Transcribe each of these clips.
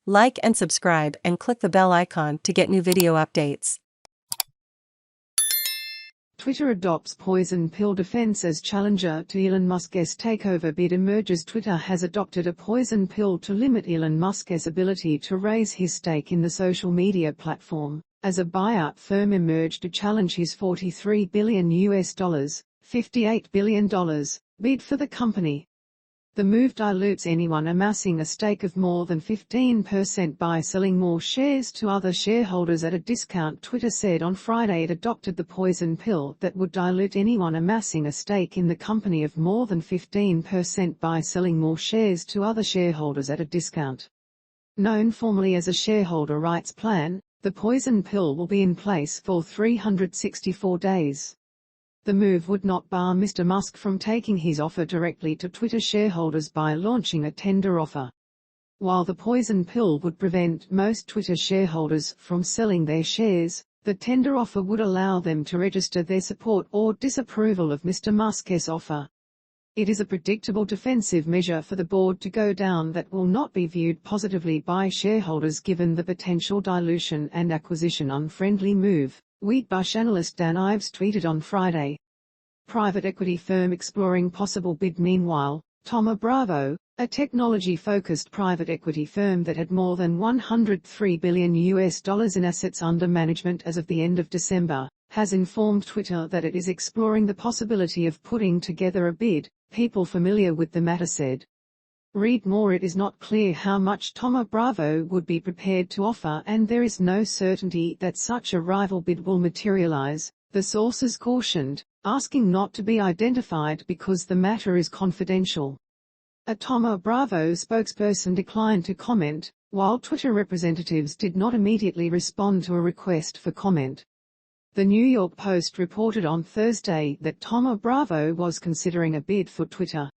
Like and subscribe and click the bell icon to get new video updates. Twitter adopts poison pill defense as challenger to Elon Musk's takeover bid emerges. Twitter has adopted a poison pill to limit Elon Musk's ability to raise his stake in the social media platform, as a buyout firm emerged to challenge his $43 billion $58 billion bid for the company. The move dilutes anyone amassing a stake of more than 15% by selling more shares to other shareholders at a discount. Twitter said on Friday it adopted the poison pill that would dilute anyone amassing a stake in the company of more than 15% by selling more shares to other shareholders at a discount. Known formally as a shareholder rights plan, the poison pill will be in place for 364 days. The move would not bar Mr. Musk from taking his offer directly to Twitter shareholders by launching a tender offer. While the poison pill would prevent most Twitter shareholders from selling their shares, the tender offer would allow them to register their support or disapproval of Mr. Musk's offer. It is a predictable defensive measure for the board to go down that will not be viewed positively by shareholders given the potential dilution and acquisition unfriendly move, Wheatbush analyst Dan Ives tweeted on Friday. Private equity firm exploring possible bid. Meanwhile, Thoma Bravo, a technology-focused private equity firm that had more than $103 billion in assets under management as of the end of December, has informed Twitter that it is exploring the possibility of putting together a bid, people familiar with the matter said. Read more. It is not clear how much Thoma Bravo would be prepared to offer, and there is no certainty that such a rival bid will materialize, the sources cautioned, asking not to be identified because the matter is confidential. A Thoma Bravo spokesperson declined to comment, while Twitter representatives did not immediately respond to a request for comment. The New York Post reported on Thursday that Thoma Bravo was considering a bid for Twitter.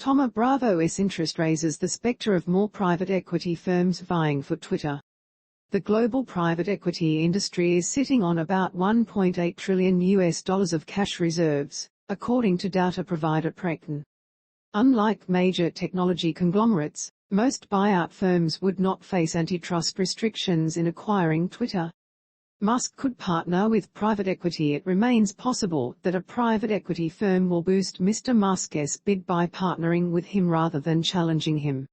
Thoma Bravo's interest raises the specter of more private equity firms vying for Twitter. The global private equity industry is sitting on about $1.8 trillion of cash reserves, according to data provider Preqin. Unlike major technology conglomerates, most buyout firms would not face antitrust restrictions in acquiring Twitter. Musk could partner with private equity. It remains possible that a private equity firm will boost Mr. Musk's bid by partnering with him rather than challenging him.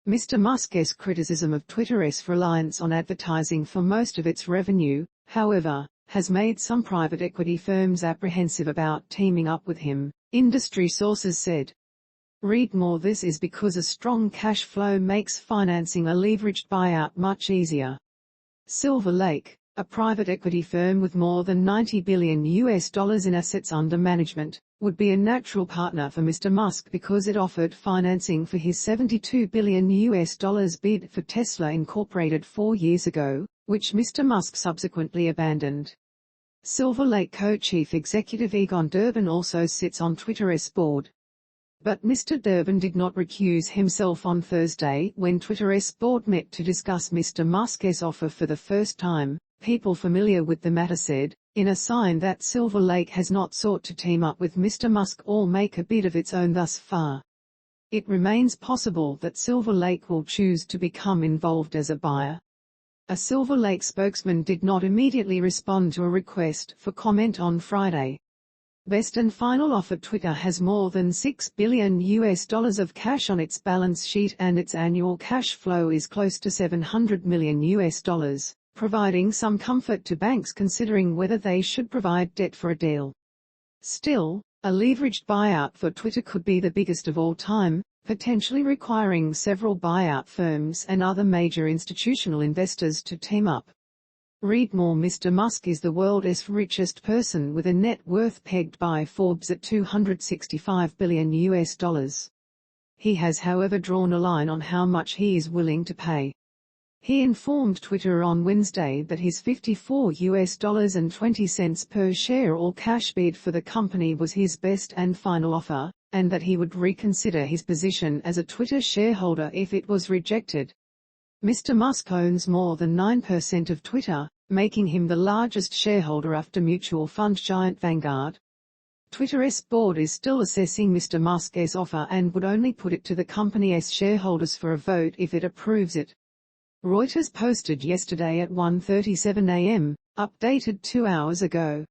Mr. Musk's criticism of Twitter's reliance on advertising for most of its revenue, however, has made some private equity firms apprehensive about teaming up with him, industry sources said. Read more. This is because a strong cash flow makes financing a leveraged buyout much easier. Silver Lake, a private equity firm with more than $90 billion in assets under management, would be a natural partner for Mr. Musk because it offered financing for his $72 billion bid for Tesla Incorporated 4 years ago, which Mr. Musk subsequently abandoned. Silver Lake co-chief executive Egon Durbin also sits on Twitter's board. But Mr. Durbin did not recuse himself on Thursday when Twitter's board met to discuss Mr. Musk's offer for the first time, people familiar with the matter said, in a sign that Silver Lake has not sought to team up with Mr. Musk or make a bid of its own thus far. It remains possible that Silver Lake will choose to become involved as a buyer. A Silver Lake spokesman did not immediately respond to a request for comment on Friday. Best and final offer. Twitter has more than $6 billion of cash on its balance sheet and its annual cash flow is close to $700 million, providing some comfort to banks considering whether they should provide debt for a deal. Still, a leveraged buyout for Twitter could be the biggest of all time, potentially requiring several buyout firms and other major institutional investors to team up. Read more. Mr. Musk is the world's richest person with a net worth pegged by Forbes at $265 billion. He has, however, drawn a line on how much he is willing to pay. He informed Twitter on Wednesday that his $54.20 per share all-cash bid for the company was his best and final offer, and that he would reconsider his position as a Twitter shareholder if it was rejected. Mr. Musk owns more than 9% of Twitter, making him the largest shareholder after mutual fund giant Vanguard. Twitter's board is still assessing Mr. Musk's offer and would only put it to the company's shareholders for a vote if it approves it. Reuters posted yesterday at 1:37 a.m., updated 2 hours ago.